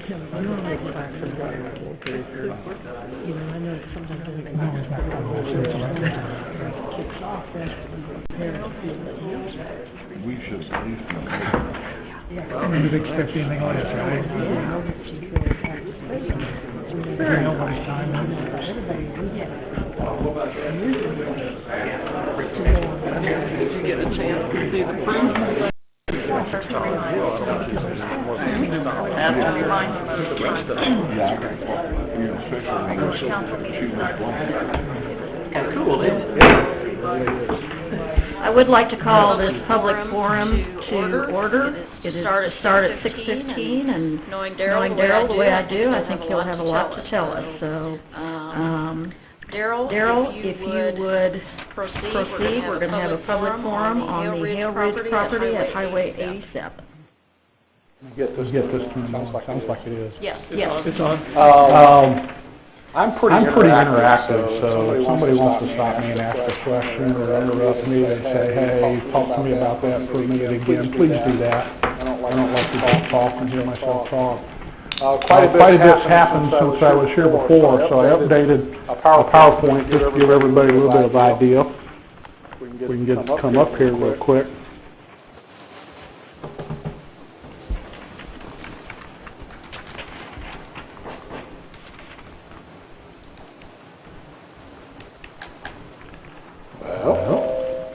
normally it's back from there. You know, I know sometimes they make kicks off there. We should at least You'd expect anything like that, right? You know what his time is. Did you get a chance to see the proof? Cool, isn't it? I would like to call this public forum to order. It is to start at 6:15, and knowing knowing Darryl Darryl the way I do, I think he'll have a lot to tell us. So, Darryl, if you would proceed, we're going to have a public forum on the Hale Ridge property at Highway 87. Get this turned on. Sounds like it is. Yes. Yes. It's on. I'm pretty interactive, so if somebody wants to stop me and ask a question or interrupt me and say, hey, talk to me about that for a minute again, please do that. I don't like to just talk and hear myself talk. Quite a bit's happened since I was here before, so I updated a PowerPoint just to give everybody a little bit of idea. We can get it to come up here real quick.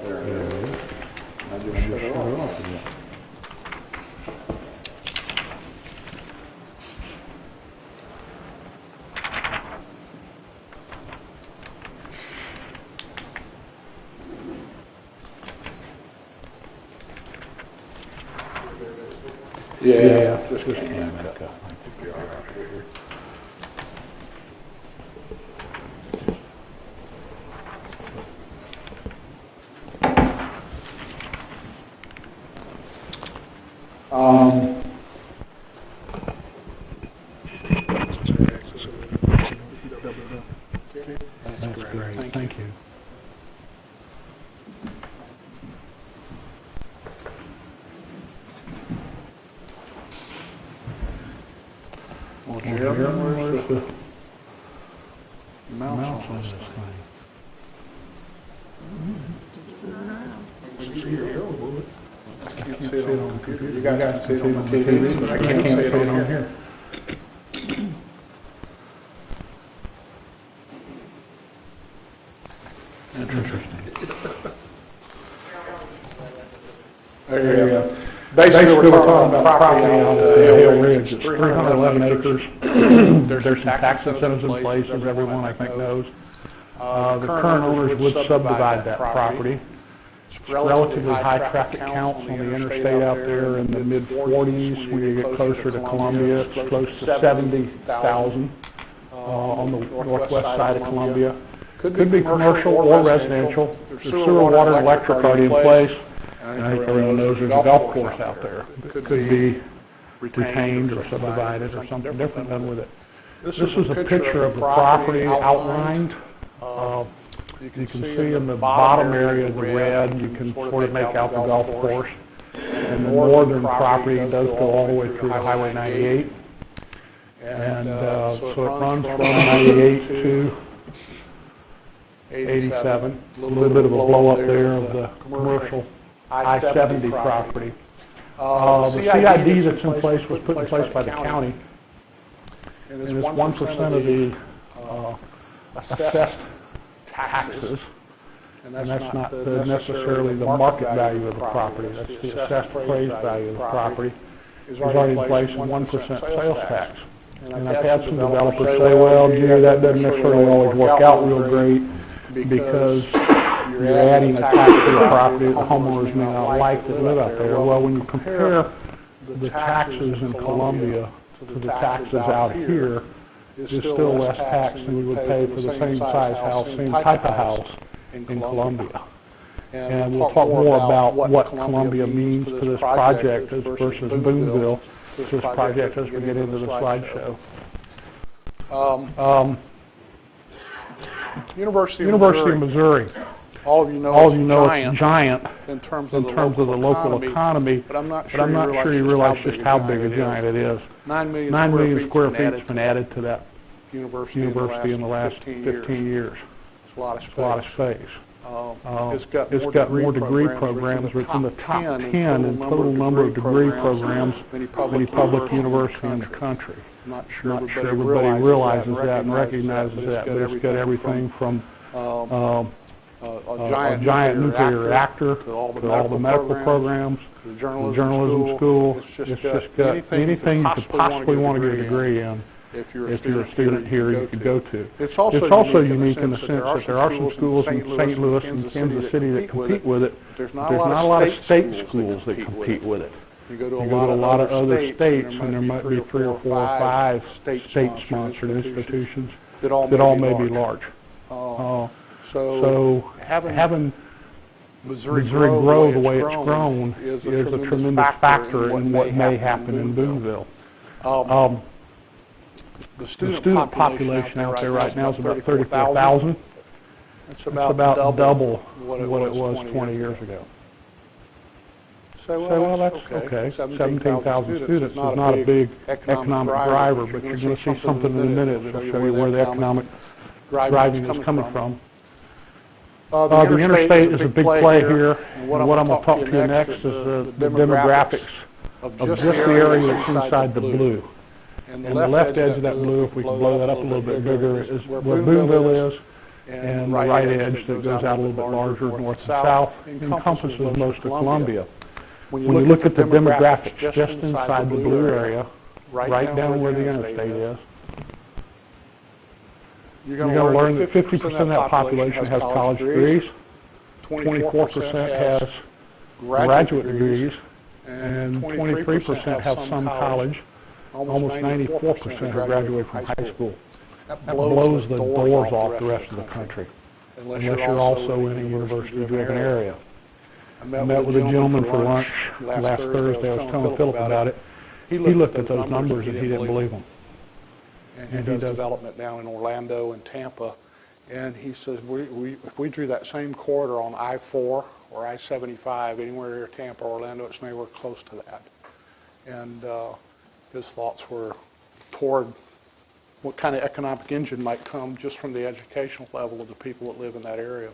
There it is. I just shut it off. Yeah, just kidding. That's great. Thank you. Well, Jeremy, where's the mouse on this thing? I can't see it on the computer. You guys can see it on the TV, but I can't see it on here. Interesting. There you go. Basically, we're talking about property on the Hale Ridge. It's 311 acres. There's some tax incentives in place, as everyone I think knows. The current owners would subdivide that property. It's relatively high traffic counts on the interstate out there in the mid-40s. When you get closer to Columbia, it's close to 70,000 on the northwest side of Columbia. Could be commercial or residential. There's sewer, water, and electric already in place. And I think everyone knows there's a golf course out there. It could be retained or subdivided or something different done with it. This is a picture of the property outlined. You can see in the bottom area of the red, you can sort of make out the golf course. And the northern property does go all the way through to Highway 98. And so it runs from 98 to 87. A little bit of a blow up there of the commercial I-70 property. The CID that's in place was put in place by the county, and it's 1% of the assessed taxes, and that's not necessarily the market value of the property. That's the assessed appraised value of the property. Is already in place, and 1% sales tax. And I've had some developers say, well, gee, that doesn't necessarily always work out real great because you're adding a tax to the property that the homeowners may not like that live out there. Well, when you compare the taxes in Columbia to the taxes out here, it's still less tax than we would pay for the same size house, same type of house in Columbia. And we'll talk more about what Columbia means to this project versus Boonville, this project as we get into the slideshow. University of Missouri. All of you know All it's of you know giant it's giant in terms in of terms of the local economy, but I'm not but I'm not sure you realize just how big a giant it is. 9 million 9 million square feet's feet's been added to that university in the last 15 15 years. It's a lot of It's a lot of space. space. It's got more degree degree programs. It's in the top 10 in total number of degree programs than any public university in the country. I'm not I'm not sure everybody realizes that and recognizes that, but it's got everything from a a giant nuclear reactor to all the medical programs, the the journalism school. It's It's just got anything you could possibly want to get a degree in. If you're a student here, you could go to. It's also also unique in the sense that there are some schools in St. Louis and Kansas City that compete with it. There's Not a lot of state schools that compete with it. You go to You go to a lot of other states, and there might be 3 or 4 or 5 state-sponsored institutions that all may be large. So having Missouri grow the way it's grown is a tremendous factor in what may happen in Boonville. The The student population out there right now is about 34,000. It's It's about double what it was 20 years ago. So, Well, that's okay. 17,000 students is not a big economic driver, but you're going to see something in a minute that will show you where the economic driving is coming from. The interstate is a big play here, and what I'm going to talk to you next is the demographics of just the area that's inside the blue. And the left edge of that blue, if we can blow that up a little bit bigger, is where Boonville is, and the right edge that goes out a little bit larger north and south encompasses most of Columbia. When you look at the demographics just inside the blue area, right down where the interstate is, you're going to learn that 50% of that population has college degrees, 24% has graduate degrees, and 23% have some college. Almost 94% have graduated from high school. That blows the doors off the rest of the country, unless you're also in a university-driven area. I met with a gentleman for lunch last Thursday. I was telling Philip about it. He looked at those numbers and he didn't believe them. And he does development down in Orlando and Tampa. And he says, if we drew that same corridor on I-4 or I-75, anywhere near Tampa or Orlando, it's nowhere close to that. And his thoughts were toward what kind of economic engine might come just from the educational level of the people that live in that area.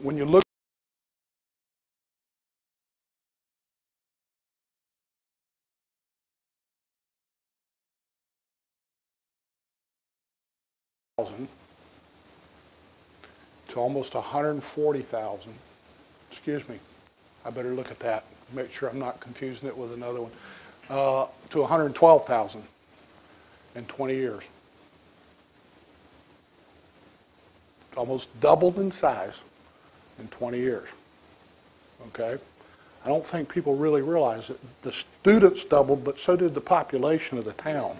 When you look to almost 140,000. Excuse me, I better look at that, make sure I'm not confusing it with another one. To 112,000 in 20 years. It's almost doubled in size in 20 years. Okay? I don't think people really realize that the students doubled, but so did the population of the town.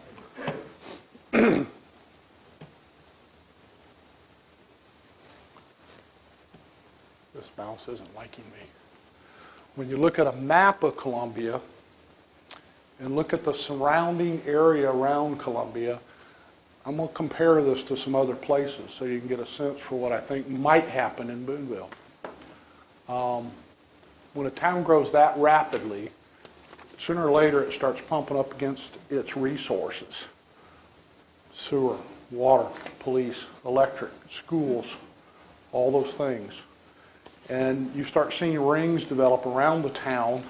This mouse isn't liking me. When you look at a map of Columbia and look at the surrounding area around Columbia, I'm going to compare this to some other places so you can get a sense for what I think might happen in Boonville. When a town grows that rapidly, sooner or later it starts pumping up against its resources. Sewer, water, police, electric, schools, all those things. And you start seeing rings develop around the town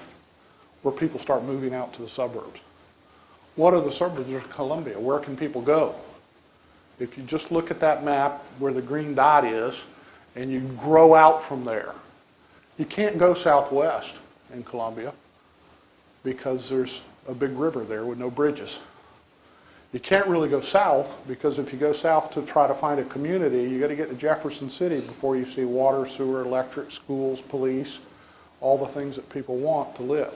where people start moving out to the suburbs. What are the suburbs of Columbia? Where can people go? If you just look at that map where the green dot is and you grow out from there, you can't go southwest in Columbia because there's a big river there with no bridges. You can't really go south because if you go south to try to find a community, you got to get to Jefferson City before you see water, sewer, electric, schools, police, all the things that people want to live.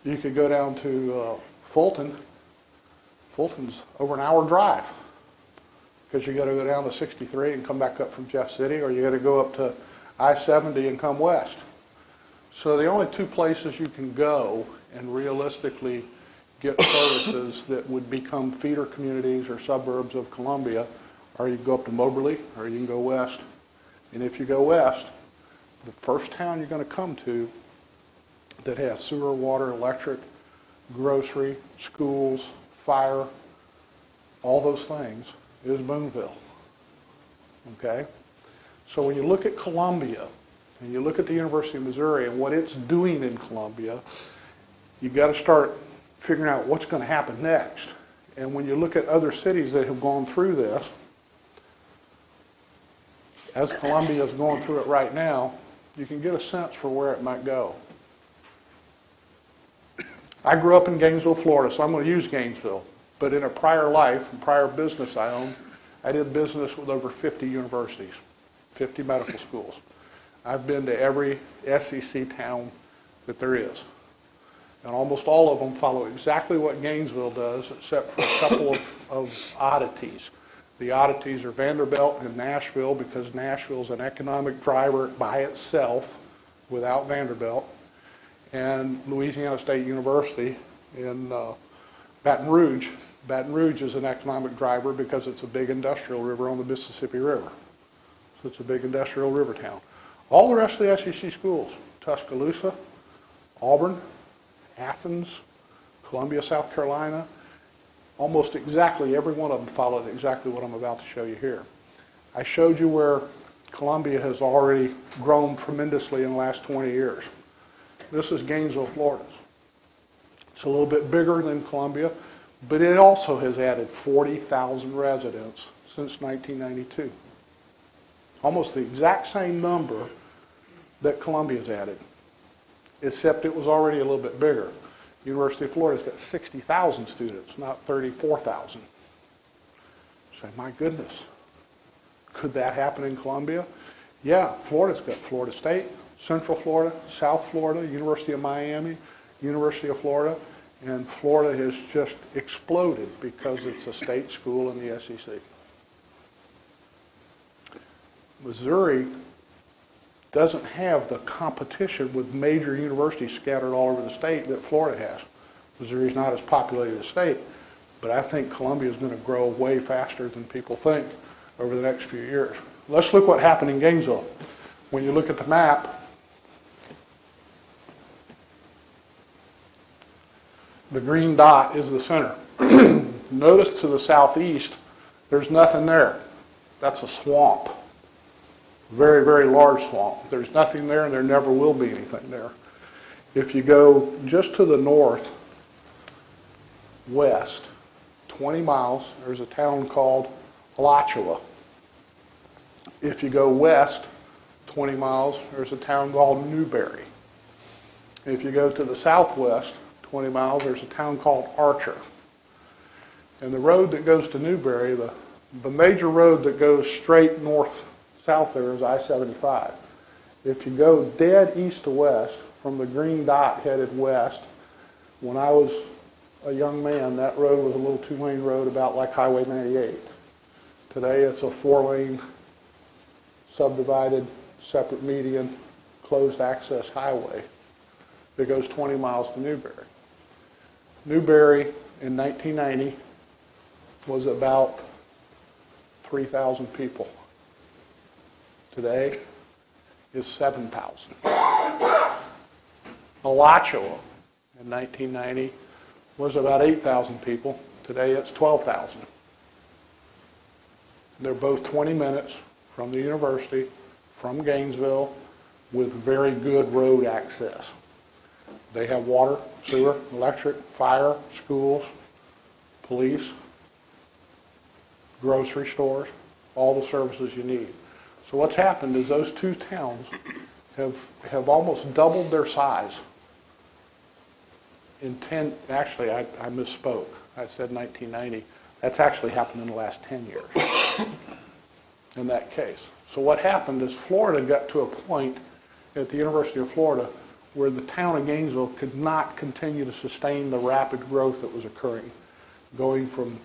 You could go down to Fulton. Fulton's over an hour drive because you got to go down to 63 and come back up from Jeff City, or you got to go up to I-70 and come west. So the only two places you can go and realistically get services that would become feeder communities or suburbs of Columbia, or you can go up to Moberly, or you can go west. And if you go west, the first town you're going to come to that has sewer, water, electric, grocery, schools, fire, all those things is Boonville. Okay? So when you look at Columbia, and you look at the University of Missouri and what it's doing in Columbia, you've got to start figuring out what's going to happen next. And when you look at other cities that have gone through this, as Columbia is going through it right now, you can get a sense for where it might go. I grew up in Gainesville, Florida, so I'm going to use Gainesville. But in a prior life, and prior business I owned, I did business with over 50 universities, 50 medical schools. I've been to every SEC town that there is. And almost all of them follow exactly what Gainesville does, except for a couple of oddities. The oddities are Vanderbilt and Nashville, because Nashville is an economic driver by itself without Vanderbilt, and Louisiana State University in Baton Rouge. Baton Rouge is an economic driver because it's a big industrial river on the Mississippi River. So it's a big industrial river town. All the rest of the SEC schools, Tuscaloosa, Auburn, Athens, Columbia, South Carolina, almost exactly every one of them followed exactly what I'm about to show you here. I showed you where Columbia has already grown tremendously in the last 20 years. This is Gainesville, Florida. It's a little bit bigger than Columbia, but it also has added 40,000 residents since 1992. Almost the exact same number that Columbia's added, except it was already a little bit bigger. University of Florida's got 60,000 students, not 34,000. Say, my goodness, could that happen in Columbia? Yeah, Florida's got Florida State, Central Florida, South Florida, University of Miami, University of Florida, and Florida has just exploded because it's a state school in the SEC. Missouri doesn't have the competition with major universities scattered all over the state that Florida has. Missouri's not as populated a state, but I think Columbia is going to grow way faster than people think over the next few years. Let's look what happened in Gainesville. When you look at the map, the green dot is the center. Notice to the southeast, there's nothing there. That's a swamp. Very, very large swamp. There's nothing there, and there never will be anything there. If you go just to the north, west, 20 miles, there's a town called Alachua. If you go west 20 miles, there's a town called Newberry. If you go to the southwest 20 miles, there's a town called Archer. And the road that goes to Newberry, the major road that goes straight north-south there is I-75. If you go dead east to west, from the green dot headed west, when I was a young man, that road was a little two-lane road about like Highway 98. Today it's a four-lane, subdivided, separate median, closed access highway that goes 20 miles to Newberry. Newberry in 1990 was about 3,000 people. Today is 7,000. Alachua in 1990 was about 8,000 people. Today it's 12,000. They're both 20 minutes from the university, from Gainesville, with very good road access. They have water, sewer, electric, fire, schools, police, grocery stores, all the services you need. So what's happened is those two towns have almost doubled their size in 10, actually I misspoke. I said 1990. That's actually happened in the last 10 years in that case. So what happened is Florida got to a point at the University of Florida where the town of Gainesville could not continue to sustain the rapid growth that was occurring, going from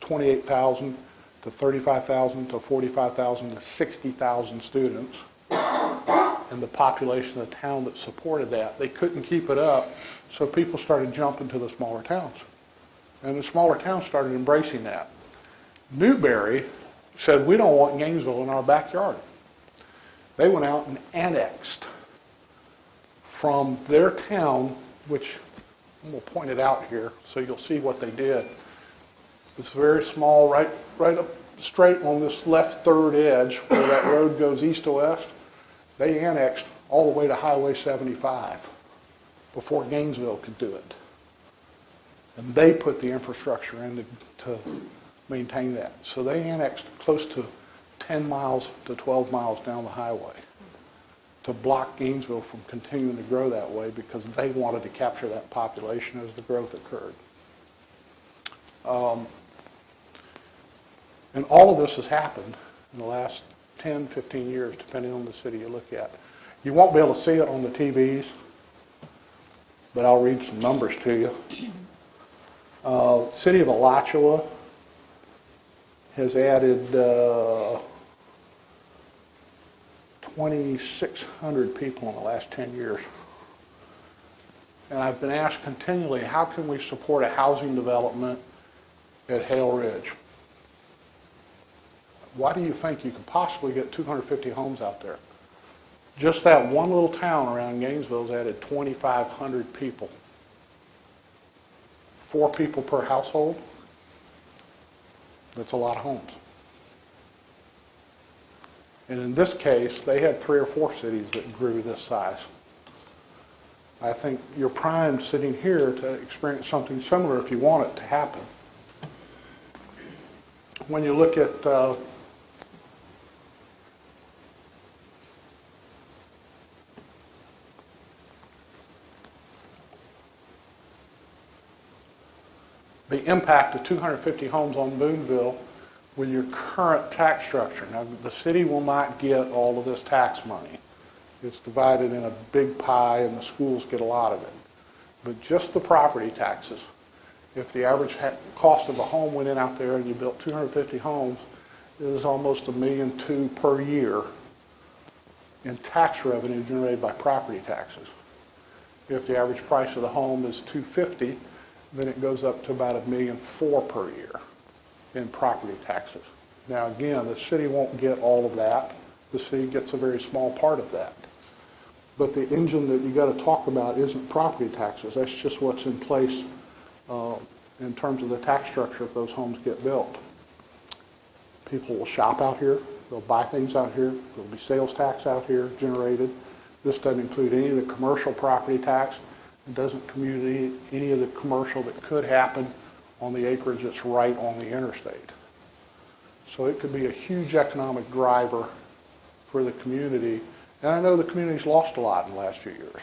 28,000 to 35,000 to 45,000 to 60,000 students, and the population of the town that supported that. They couldn't keep it up, so people started jumping to the smaller towns. And the smaller towns started embracing that. Newberry said, we don't want Gainesville in our backyard. They went out and annexed from their town, which I'm going to point it out here so you'll see what they did. It's very small, right up straight on this left third edge where that road goes east to west. They annexed all the way to Highway 75 before Gainesville could do it. And they put the infrastructure in to maintain that. So they annexed close to 10 miles to 12 miles down the highway to block Gainesville from continuing to grow that way because they wanted to capture that population as the growth occurred. And all of this has happened in the last 10, 15 years, depending on the city you look at. You won't be able to see it on the TVs, but I'll read some numbers to you. City of Alachua has added 2,600 people in the last 10 years. And I've been asked continually, how can we support a housing development at Hale Ridge? Why do you think you could possibly get 250 homes out there? Just that one little town around Gainesville has added 2,500 people. 4 people per household. That's a lot of homes. And in this case, they had 3 or 4 cities that grew this size. I think you're primed sitting here to experience something similar if you want it to happen. When you look at the impact of 250 homes on Boonville with your current tax structure. Now, the city will not get all of this tax money. It's divided in a big pie, and the schools get a lot of it. But just the property taxes, if the average cost of a home went in out there and you built 250 homes, it is almost $1.2 million per year in tax revenue generated by property taxes. If the average price of the home is $250,000, then it goes up to about $1.4 million per year in property taxes. Now again, the city won't get all of that. The city gets a very small part of that. But the engine that you got to talk about isn't property taxes. That's just what's in place in terms of the tax structure if those homes get built. People will shop out here. They'll buy things out here. There'll be sales tax out here generated. This doesn't include any of the commercial property tax. It doesn't include any of the commercial that could happen on the acreage that's right on the interstate. So it could be a huge economic driver for the community. And I know the community's lost a lot in the last few years.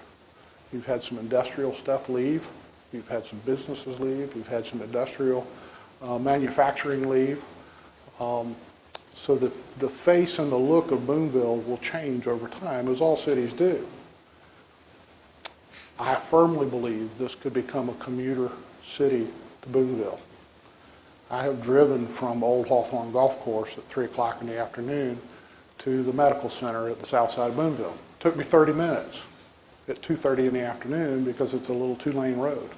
You've had some industrial stuff leave. You've had some businesses leave. You've had some industrial manufacturing leave. So that the face and the look of Boonville will change over time, as all cities do. I firmly believe this could become a commuter city to Boonville. I have driven from Old Hawthorne Golf Course at 3 o'clock in the afternoon to the medical center at the south side of Boonville. It took me 30 minutes at 2:30 in the afternoon because it's a little 2-lane road.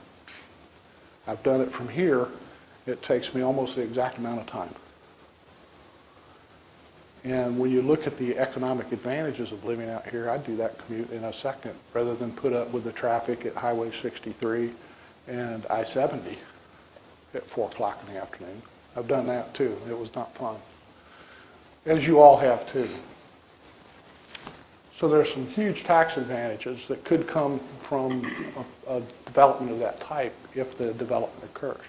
I've done it from here. It takes me almost the exact amount of time. And when you look at the economic advantages of living out here, I'd do that commute in a second rather than put up with the traffic at Highway 63 and I-70 at 4 o'clock in the afternoon. I've done that too. It was not fun. As you all have too. So there's some huge tax advantages that could come from a development of that type if the development occurs.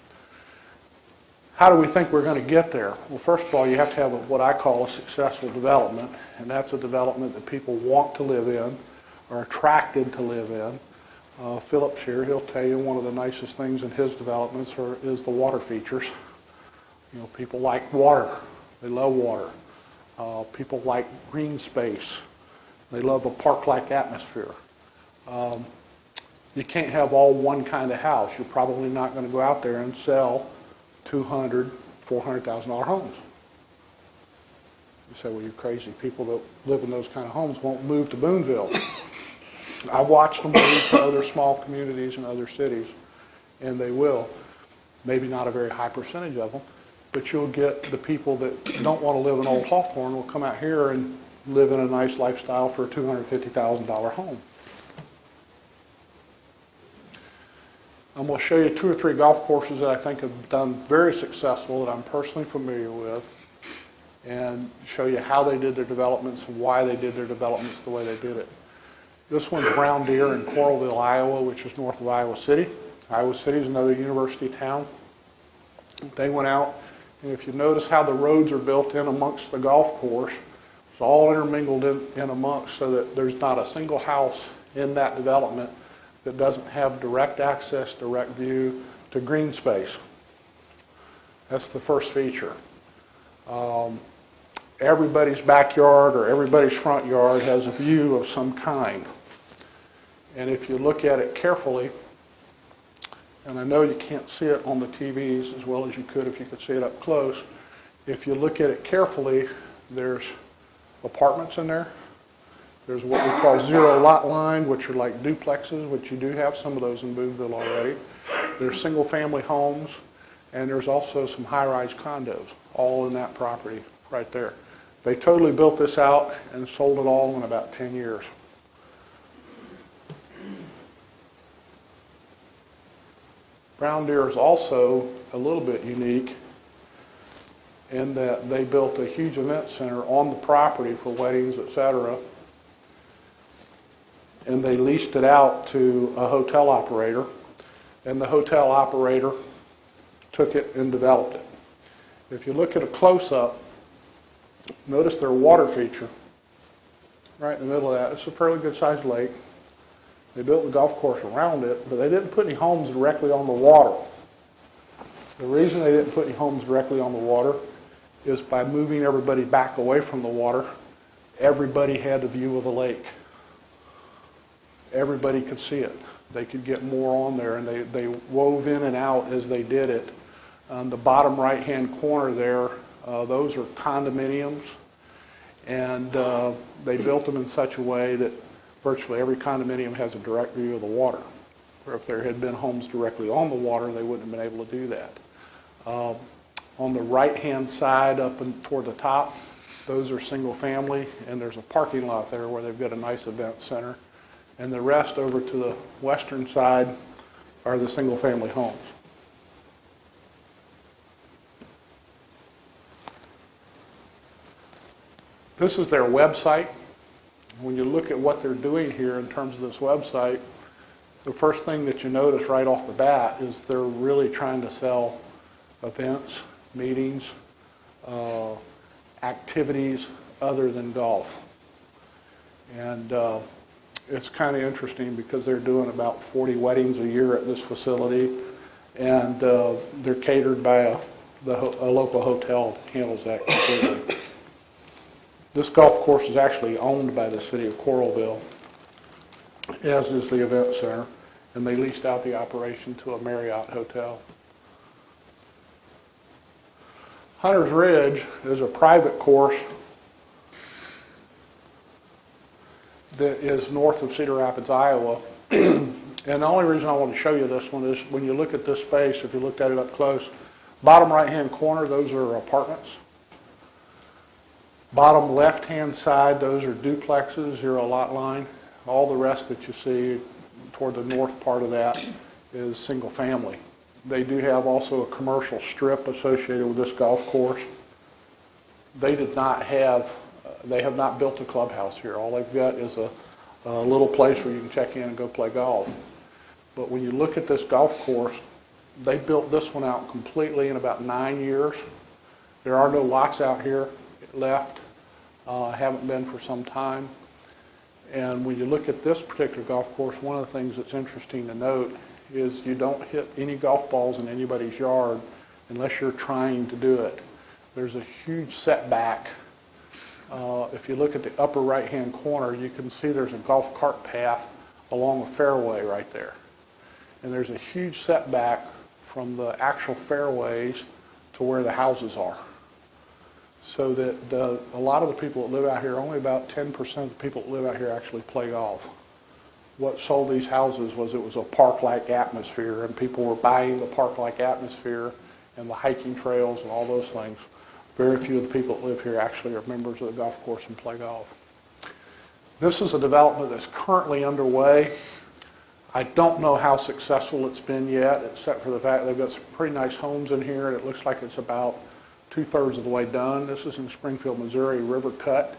How do we think we're going to get there? Well, first of all, you have to have what I call a successful development, and that's a development that people want to live in, are attracted to live in. Philip's here. He'll tell you one of the nicest things in his developments is the water features. You know, people like water. They love water. People like green space. They love a park-like atmosphere. You can't have all one kind of house. You're probably not going to go out there and sell $200,000, $400,000 homes. You say, well, you're crazy. People that live in those kind of homes won't move to Boonville. I've watched them move to other small communities and other cities, and they will. maybe not a very high percentage of them, but you'll get the people that don't want to live in Old Hawthorne will come out here and live in a nice lifestyle for a $250,000 home. I'm going to show you 2 or 3 golf courses that I think have done very successful that I'm personally familiar with, and show you how they did their developments and why they did their developments the way they did it. This one's Brown Deer in Coralville, Iowa, which is north of Iowa City. Iowa City is another university town. They went out, and if you notice how the roads are built in amongst the golf course, it's all intermingled in amongst, so that there's not a single house in that development that doesn't have direct access, direct view to green space. That's the first feature. Everybody's backyard or everybody's front yard has a view of some kind. And if you look at it carefully, and I know you can't see it on the TVs as well as you could if you could see it up close, if you look at it carefully, there's apartments in there. There's what we call zero lot line, which are like duplexes, which you do have some of those in Boonville already. There's single family homes, and there's also some high-rise condos, all in that property right there. They totally built this out and sold it all in about 10 years. Brown Deer is also a little bit unique in that they built a huge event center on the property for weddings, etc., and they leased it out to a hotel operator, and the hotel operator took it and developed it. If you look at a close-up, notice their water feature right in the middle of that. It's a fairly good-sized lake. They built the golf course around it, but they didn't put any homes directly on the water. The reason they didn't put any homes directly on the water is by moving everybody back away from the water, everybody had a view of the lake. Everybody could see it. They could get more on there, and they wove in and out as they did it. On the bottom right-hand corner there, those are condominiums, and they built them in such a way that virtually every condominium has a direct view of the water. Or if there had been homes directly on the water, they wouldn't have been able to do that. On the right-hand side up and toward the top, those are single family, and there's a parking lot there where they've got a nice event center. And the rest over to the western side are the single family homes. This is their website. When you look at what they're doing here in terms of this website, the first thing that you notice right off the bat is they're really trying to sell events, meetings, activities other than golf. And it's kind of interesting because they're doing about 40 weddings a year at this facility, and they're catered by a local hotel handles that completely. This golf course is actually owned by the city of Coralville, as is the event center, and they leased out the operation to a Marriott hotel. Hunter's Ridge is a private course that is north of Cedar Rapids, Iowa. And the only reason I want to show you this one is when you look at this space, if you looked at it up close, bottom right-hand corner, those are apartments. Bottom left-hand side, those are duplexes, zero lot line. All the rest that you see toward the north part of that is single family. They do have also a commercial strip associated with this golf course. They have not built a clubhouse here. All they've got is a little place where you can check in and go play golf. But when you look at this golf course, they built this one out completely in about 9 years. There are no lots out here left, haven't been for some time. And when you look at this particular golf course, one of the things that's interesting to note is you don't hit any golf balls in anybody's yard unless you're trying to do it. There's a huge setback. If you look at the upper right-hand corner, you can see there's a golf cart path along a fairway right there. And there's a huge setback from the actual fairways to where the houses are. So that a lot of the people that live out here, only about 10% of the people that live out here actually play golf. what sold these houses was it was a park-like atmosphere, and people were buying the park-like atmosphere and the hiking trails and all those things. Very few of the people that live here actually are members of the golf course and play golf. This is a development that's currently underway. I don't know how successful it's been yet, except for the fact they've got some pretty nice homes in here, and it looks like it's about 2/3 of the way done. This is in Springfield, Missouri, River Cut.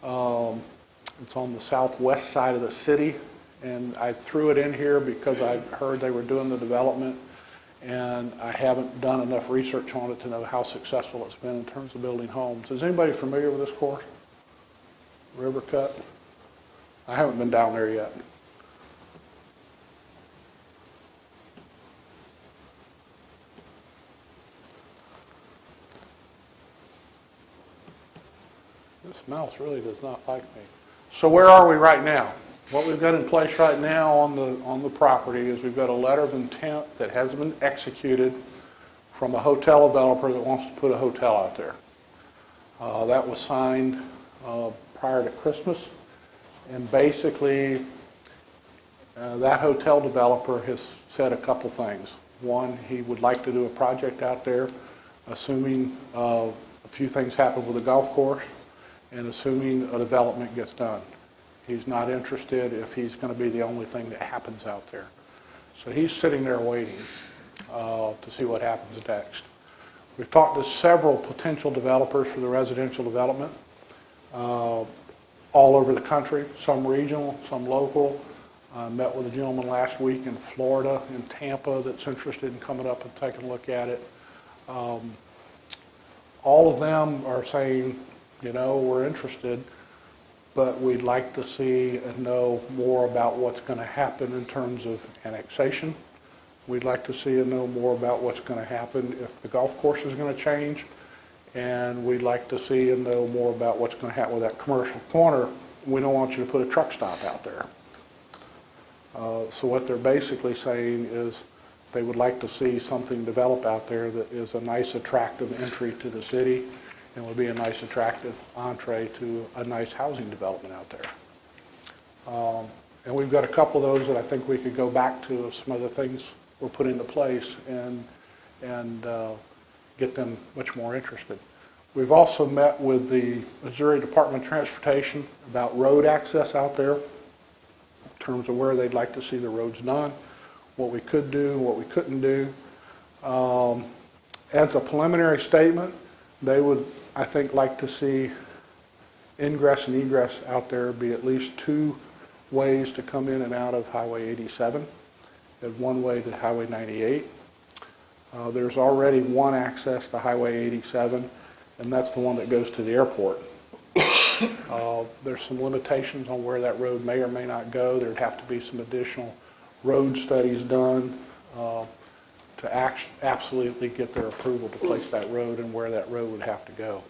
It's on the southwest side of the city, and I threw it in here because I heard they were doing the development, and I haven't done enough research on it to know how successful it's been in terms of building homes. Is anybody familiar with this course? River Cut? I haven't been down there yet. This mouse really does not like me. So where are we right now? What we've got in place right now on the property is we've got a letter of intent that hasn't been executed from a hotel developer that wants to put a hotel out there. That was signed prior to Christmas, and basically that hotel developer has said a couple things. One, he would like to do a project out there, assuming a few things happen with the golf course, and assuming a development gets done. He's not interested if he's going to be the only thing that happens out there. So he's sitting there waiting to see what happens next. We've talked to several potential developers for the residential development all over the country, some regional, some local. I met with a gentleman last week in Florida, in Tampa, that's interested in coming up and taking a look at it. All of them are saying, you know, we're interested, but we'd like to see and know more about what's going to happen in terms of annexation. We'd like to see and know more about what's going to happen if the golf course is going to change. And we'd like to see and know more about what's going to happen with that commercial corner. We don't want you to put a truck stop out there. So what they're basically saying is they would like to see something develop out there that is a nice, attractive entry to the city, and would be a nice, attractive entree to a nice housing development out there. And we've got a couple of those that I think we could go back to if some other things were put into place and get them much more interested. We've also met with the Missouri Department of Transportation about road access out there in terms of where they'd like to see the roads done, what we could do, what we couldn't do. As a preliminary statement, they would, I think, like to see ingress and egress out there be at least 2 ways to come in and out of Highway 87 and 1 way to Highway 98. There's already one access to Highway 87, and that's the one that goes to the airport. There's some limitations on where that road may or may not go. There'd have to be some additional road studies done to absolutely get their approval to place that road and where that road would have to go.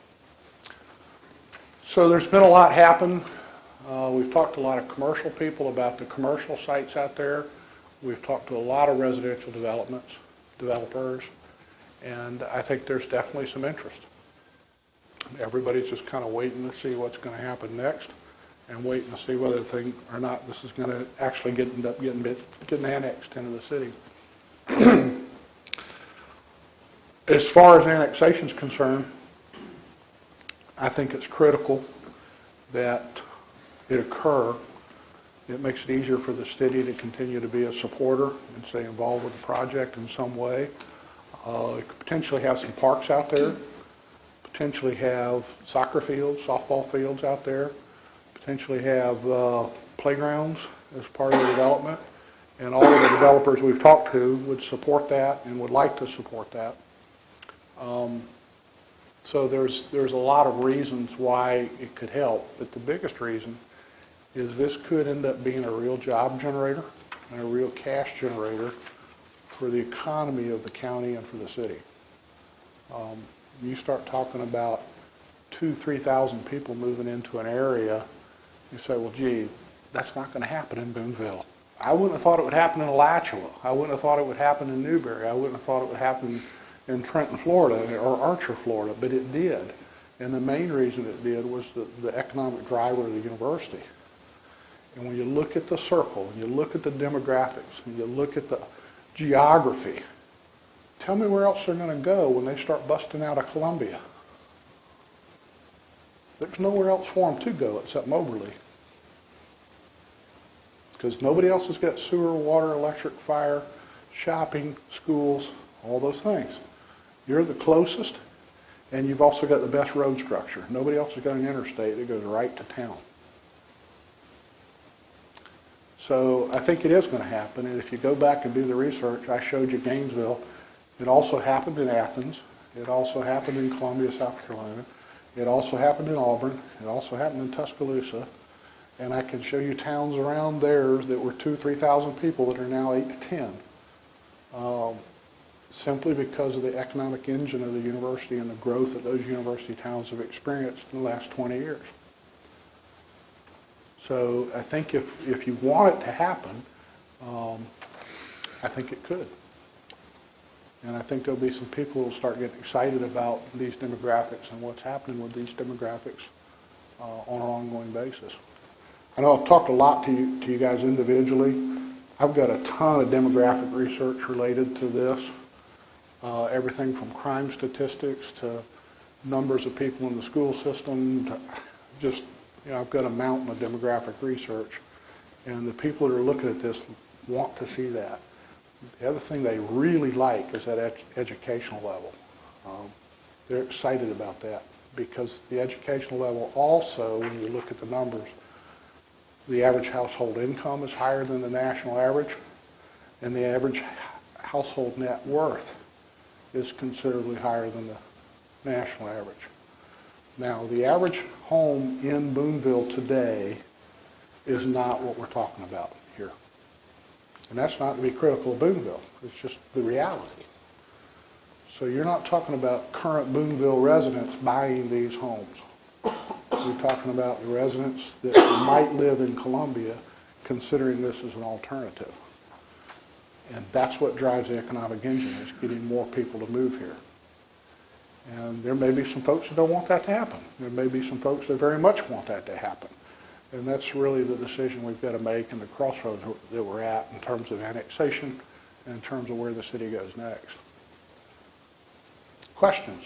So there's been a lot happen. We've talked to a lot of commercial people about the commercial sites out there. We've talked to a lot of residential developers, and I think there's definitely some interest. Everybody's just kind of waiting to see what's going to happen next and waiting to see whether or not this is going to actually end up getting annexed into the city. As far as annexation is concerned, I think it's critical that it occur. It makes it easier for the city to continue to be a supporter and stay involved with the project in some way. It could potentially have some parks out there, potentially have soccer fields, softball fields out there, potentially have playgrounds as part of the development. And all of the developers we've talked to would support that and would like to support that. So there's a lot of reasons why it could help, but the biggest reason is this could end up being a real job generator and a real cash generator for the economy of the county and for the city. You start talking about 2,000-3,000 people moving into an area, you say, well, gee, that's not going to happen in Boonville. I wouldn't have thought it would happen in Alachua. I wouldn't have thought it would happen in Newberry. I wouldn't have thought it would happen in Trenton, Florida, or Archer, Florida, but it did. And the main reason it did was the economic driver of the university. And when you look at the circle, and you look at the demographics, and you look at the geography, tell me where else they're going to go when they start busting out of Columbia. There's nowhere else for them to go except Moberly. Because nobody else has got sewer, water, electric, fire, shopping, schools, all those things. You're the closest, and you've also got the best road structure. Nobody else has got an interstate that goes right to town. So I think it is going to happen, and if you go back and do the research, I showed you Gainesville. It also happened in Athens. It also happened in Columbia, South Carolina. It also happened in Auburn. It also happened in Tuscaloosa. And I can show you towns around there that were 2,000 to 3,000 people that are now 8 to 10. Simply because of the economic engine of the university and the growth that those university towns have experienced in the last 20 years. So I think if you want it to happen, I think it could. And I think there'll be some people who will start getting excited about these demographics and what's happening with these demographics on an ongoing basis. I know I've talked a lot to you guys individually. I've got a ton of demographic research related to this. Everything from crime statistics to numbers of people in the school system to just, I've got a mountain of demographic research. And the people that are looking at this want to see that. The other thing they really like is that educational level. They're excited about that because the educational level also, when you look at the numbers, the average household income is higher than the national average, and the average household net worth is considerably higher than the national average. Now, the average home in Boonville today is not what we're talking about here. And that's not to be critical of Boonville. It's just the reality. So you're not talking about current Boonville residents buying these homes. You're talking about the residents that might live in Columbia considering this as an alternative. And that's what drives the economic engine, is getting more people to move here. And there may be some folks that don't want that to happen. There may be some folks that very much want that to happen. And that's really the decision we've got to make and the crossroads that we're at in terms of annexation and in terms of where the city goes next. Questions?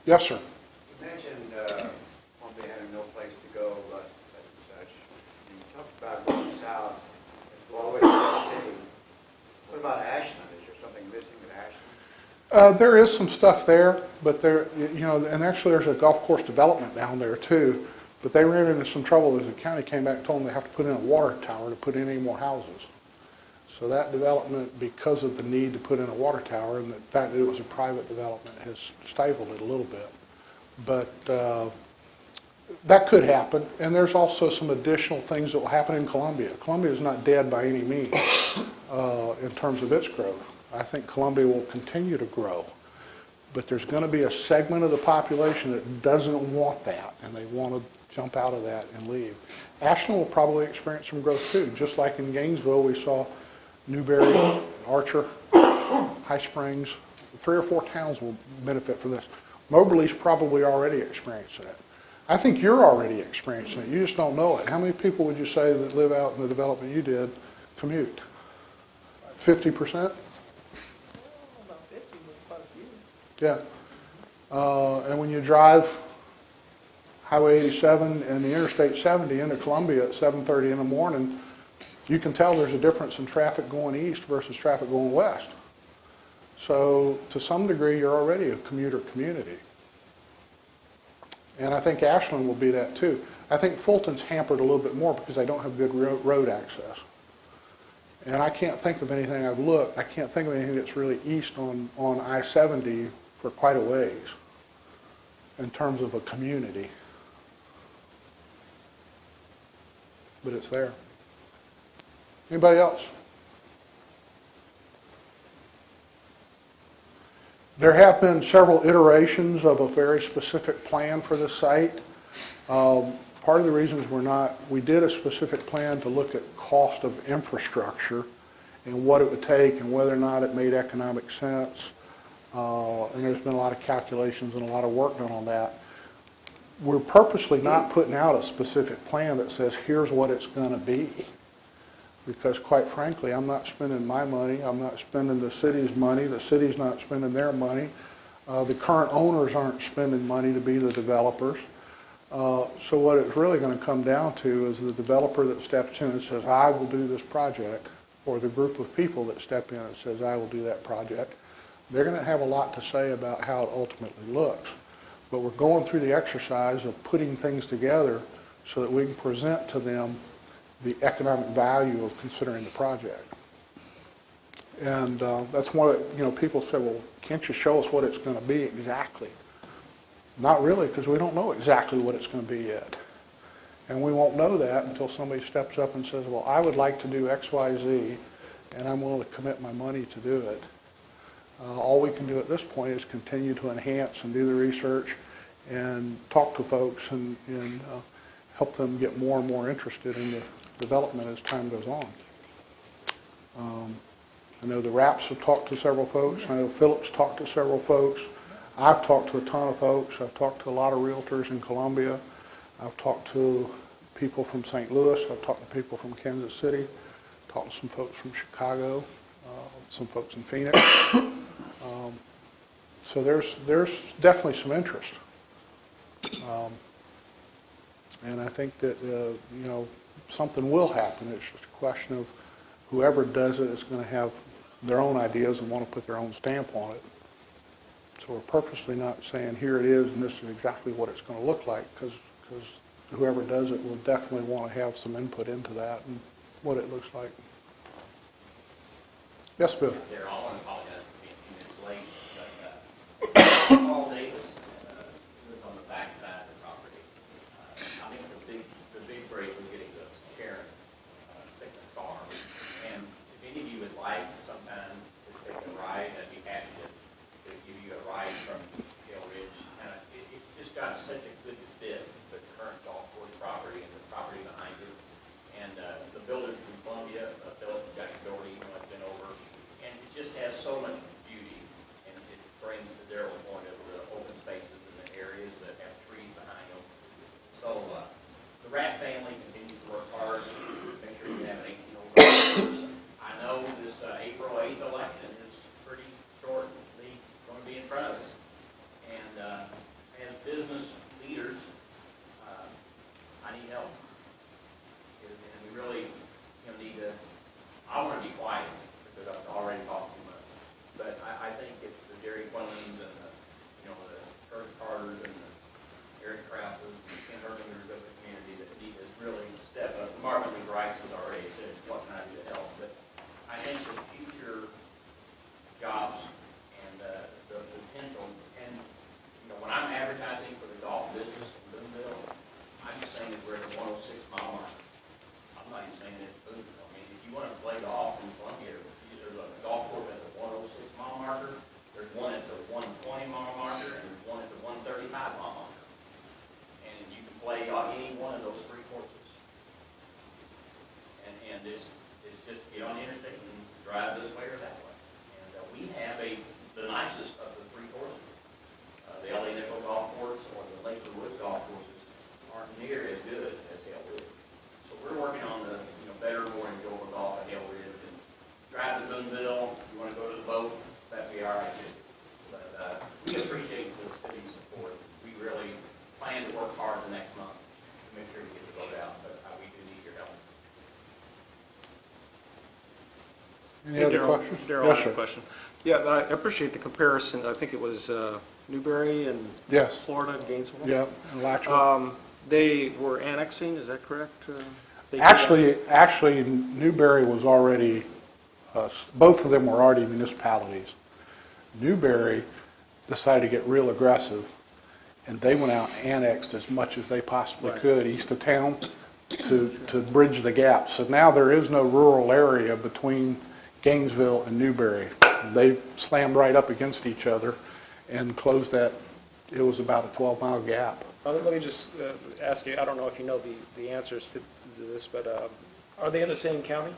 Yes, sir. You mentioned Columbia having no place to go but such and such. You talked about going south and go all the way to the city. What about Ashland? Is there something missing at Ashland? There is some stuff there, but there, and actually there's a golf course development down there too, but they ran into some trouble as the county came back and told them they have to put in a water tower to put in any more houses. So that development, because of the need to put in a water tower and the fact that it was a private development, has stifled it a little bit. But that could happen, and there's also some additional things that will happen in Columbia. Columbia is not dead by any means in terms of its growth. I think Columbia will continue to grow, but there's going to be a segment of the population that doesn't want that, and they want to jump out of that and leave. Ashland will probably experience some growth too, just like in Gainesville we saw Newberry, Archer, High Springs, 3 or 4 towns will benefit from this. Moberly's probably already experiencing it. I think you're already experiencing it. You just don't know it. How many people would you say that live out in the development you did commute? 50%? About 50 was quite a few. Yeah. And when you drive Highway 87 and the Interstate 70 into Columbia at 7:30 in the morning, you can tell there's a difference in traffic going east versus traffic going west. So to some degree, you're already a commuter community. And I think Ashland will be that too. I think Fulton's hampered a little bit more because they don't have good road access. And I can't think of anything, I've looked, I can't think of anything that's really east on I-70 for quite a ways in terms of a community. But it's there. Anybody else? There have been several iterations of a very specific plan for this site. Part of the reasons we did a specific plan to look at cost of infrastructure and what it would take and whether or not it made economic sense. And there's been a lot of calculations and a lot of work done on that. we're purposely not putting out a specific plan that says, here's what it's going to be. Because quite frankly, I'm not spending my money, I'm not spending the city's money, the city's not spending their money, the current owners aren't spending money to be the developers. So what it's really going to come down to is the developer that steps in and says, I will do this project, or the group of people that step in and says, I will do that project. They're going to have a lot to say about how it ultimately looks. But we're going through the exercise of putting things together so that we can present to them the economic value of considering the project. And that's one of, people say, well, can't you show us what it's going to be exactly? Not really, because we don't know exactly what it's going to be yet. And we won't know that until somebody steps up and says, well, I would like to do X, Y, Z, and I'm willing to commit my money to do it. All we can do at this point is continue to enhance and do the research and talk to folks and help them get more and more interested in the development as time goes on. I know the Rapps have talked to several folks. I know Phillips talked to several folks. I've talked to a ton of folks. I've talked to a lot of realtors in Columbia. I've talked to people from St. Louis. I've talked to people from Kansas City. Talked to some folks from Chicago, some folks in Phoenix. So there's definitely some interest. And I think that, something will happen. It's just a question of whoever does it is going to have their own ideas and want to put their own stamp on it. So we're purposely not saying here it is and this is exactly what it's going to look like, because whoever does it will definitely want to have some input into that and what it looks like. Yes, Bill? They're all apologize for being a few minutes late, but Paul Davis lives on the back side of the property. I think the big break was getting the Sharon Sickness Farm. And if any of you would like sometime to take a ride, I'd be happy to give you a ride from Hill Ridge. It's just got such a good fit with the current golf course property and the property behind it. And the builders from Columbia, Philip and Jack Doherty, I've been over. And it just has so much beauty, and it brings to Darryl's point of the open spaces in the areas that have trees behind them. So the Rapp family continues to work hard to make sure you have an 18-hole golf course. I know this April 8th election is pretty shortly going to be in front of us. And as business leaders, I need help. And we really need to, I want to be quiet, because I've already talked too much. But I think it's the Jerry Clemens and the Kurt Carters and the Eric Krauses and the Ken Herlingers of the community that need to really step up. Marvin Lee Bryce has already said, what can I do to help? But I think the future jobs and the potential, and when I'm advertising for the golf business in Boonville, I'm just saying that we're at the 106-mile mark. I'm not even saying it's Boonville. I mean, if you want to play golf in Columbia, there's a golf course at the 106-mile marker, there's one at the 120-mile marker, and there's one at the 135-mile marker. And you can play any one of those three courses. And it's just get on the interstate and drive this way or that way. And we have the nicest of the three courses. The LA Nickel golf course or the Lakewood Woods golf courses aren't near as good as Hale Ridge. So we're working on the better, more enjoyable golf at Hale Ridge. And drive to Boonville, you want to go to the boat, that'd be all right too. But we appreciate the city's support. We really plan to work hard the next month to make sure we get the vote out, but we do need your help. Any other questions? Darryl, Yes, I have sir. a question. Yeah, I appreciate the comparison. I think it was Newberry and Yes. Florida and Gainesville. Yeah, and Latchwood. They were annexing, is that correct? They did Actually, Newberry was already, both of them were already municipalities. Newberry decided to get real aggressive, and they went out and annexed as much as they possibly Right. could east of town to bridge the gap. So now there is no rural area between Gainesville and Newberry. They slammed right up against each other and closed that. It was about a 12-mile gap. Let me just ask you, I don't know if you know the answers to this, but are they in the same county?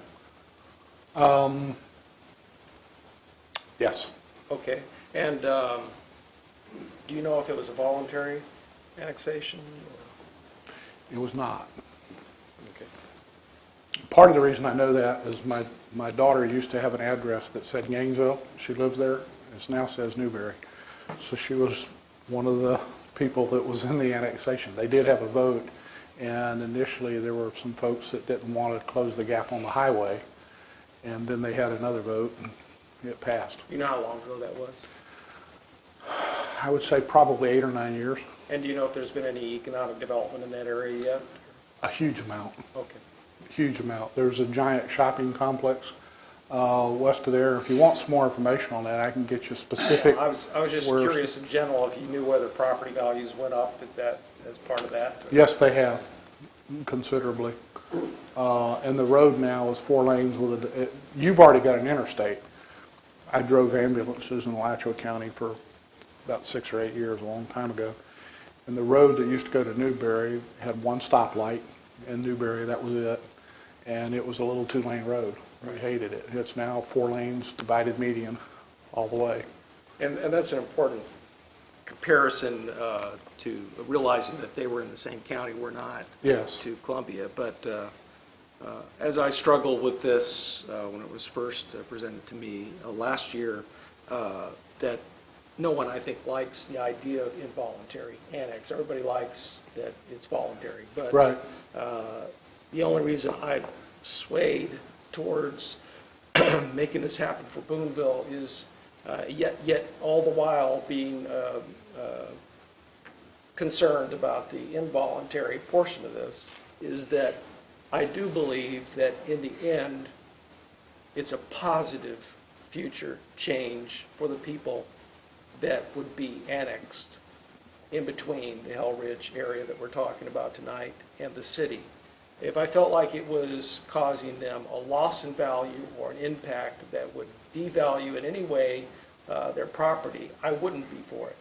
Yes. Okay. And do you know if it was a voluntary annexation? It was not. Okay. Part of the reason I know that is my daughter used to have an address that said Gainesville. She lives there. It now says Newberry. So she was one of the people that was in the annexation. They did have a vote, and initially there were some folks that didn't want to close the gap on the highway, and then they had another vote, and it passed. You know how long ago that was? I would say probably 8 or 9 years. And do you know if there's been any economic development in that area yet? A huge amount. Okay. Huge amount. There's a giant shopping complex west of there. If you want some more information on that, I can get you specific. I was just where- curious in general if you knew whether property values went up at that, as part of that. Yes, they have, considerably. And the road now is 4 lanes with you've already got an interstate. I drove ambulances in Alachua County for about 6 or 8 years, a long time ago. And the road that used to go to Newberry had 1 stoplight in Newberry, that was it. And it was a little 2-lane road. We hated it. It's now 4 lanes, divided median, all the way. And that's an important comparison to realizing that they were in the same county, we're not. Yes. To Columbia. But as I struggled with this when it was first presented to me last year, that no one, I think, likes the idea of involuntary annex. Everybody likes that it's voluntary. But Right. the only reason I swayed towards making this happen for Boonville is yet all the while being concerned about the involuntary portion of this, is that I do believe that in the end, it's a positive future change for the people that would be annexed in between the Hell Ridge area that we're talking about tonight and the city. If I felt like it was causing them a loss in value or an impact that would devalue in any way their property, I wouldn't be for it.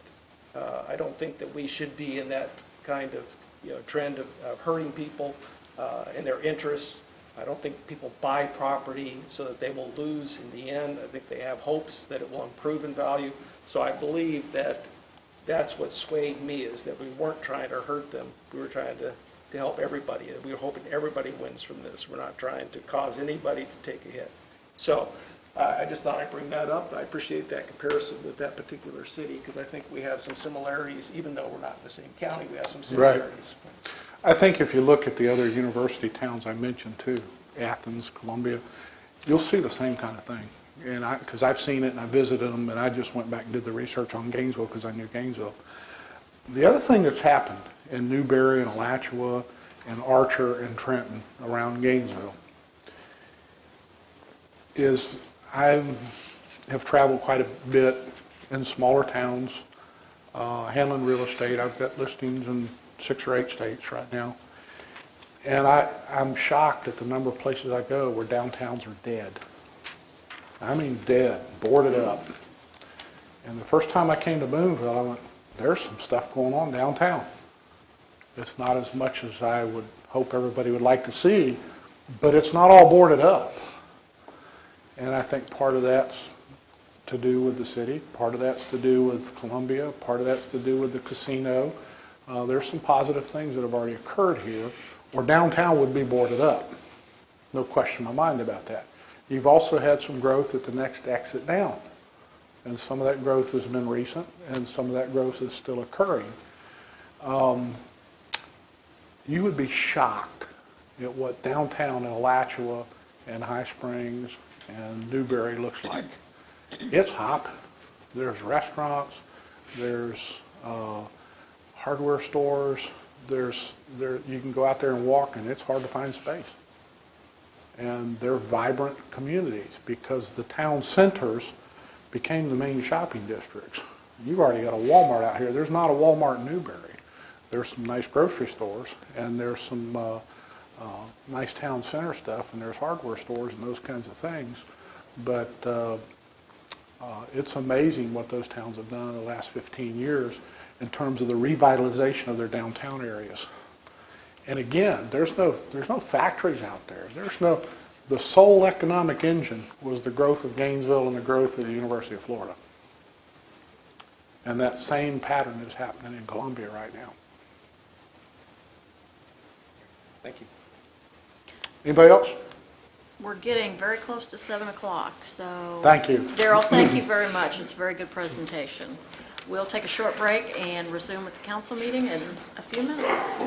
I don't think that we should be in that kind of trend of hurting people and their interests. I don't think people buy property so that they will lose in the end. I think they have hopes that it will improve in value. So I believe that that's what swayed me, is that we weren't trying to hurt them. We were trying to help everybody. We were hoping everybody wins from this. We're not trying to cause anybody to take a hit. So I just thought I'd bring that up. I appreciate that comparison with that particular city, because I think we have some similarities. Even though we're not in the same county, we have some similarities. I think if you look at the other university towns I mentioned too, Athens, Columbia, you'll see the same kind of thing. And because I've seen it and I visited them, and I just went back and did the research on Gainesville because I knew Gainesville. The other thing that's happened in Newberry and Alachua and Archer and Trenton around Gainesville is I have traveled quite a bit in smaller towns, handling real estate. I've got listings in 6 or 8 states right now. And I'm shocked at the number of places I go where downtowns are dead. I mean dead, boarded up. And the first time I came to Boonville, I went, there's some stuff going on downtown. It's not as much as I would hope everybody would like to see, but it's not all boarded up. And I think part of that's to do with the city, part of that's to do with Columbia, part of that's to do with the casino. There's some positive things that have already occurred here, or downtown would be boarded up. No question in my mind about that. You've also had some growth at the next exit down. And some of that growth has been recent, and some of that growth is still occurring. You would be shocked at what downtown in Alachua and High Springs and Newberry looks like. It's hot. There's restaurants. There's hardware stores. You can go out there and walk, and it's hard to find space. And they're vibrant communities because the town centers became the main shopping districts. You've already got a Walmart out here. There's not a Walmart in Newberry. There's some nice grocery stores, and there's some nice town center stuff, and there's hardware stores and those kinds of things. But it's amazing what those towns have done in the last 15 years in terms of the revitalization of their downtown areas. And again, there's no factories out there. The sole economic engine was the growth of Gainesville and the growth of the University of Florida. And that same pattern is happening in Columbia right now. Thank you. Anybody else? We're getting very close to 7 o'clock, so. Thank you. Darryl, thank you very much. It's a very good presentation. We'll take a short break and resume with the council meeting in a few minutes.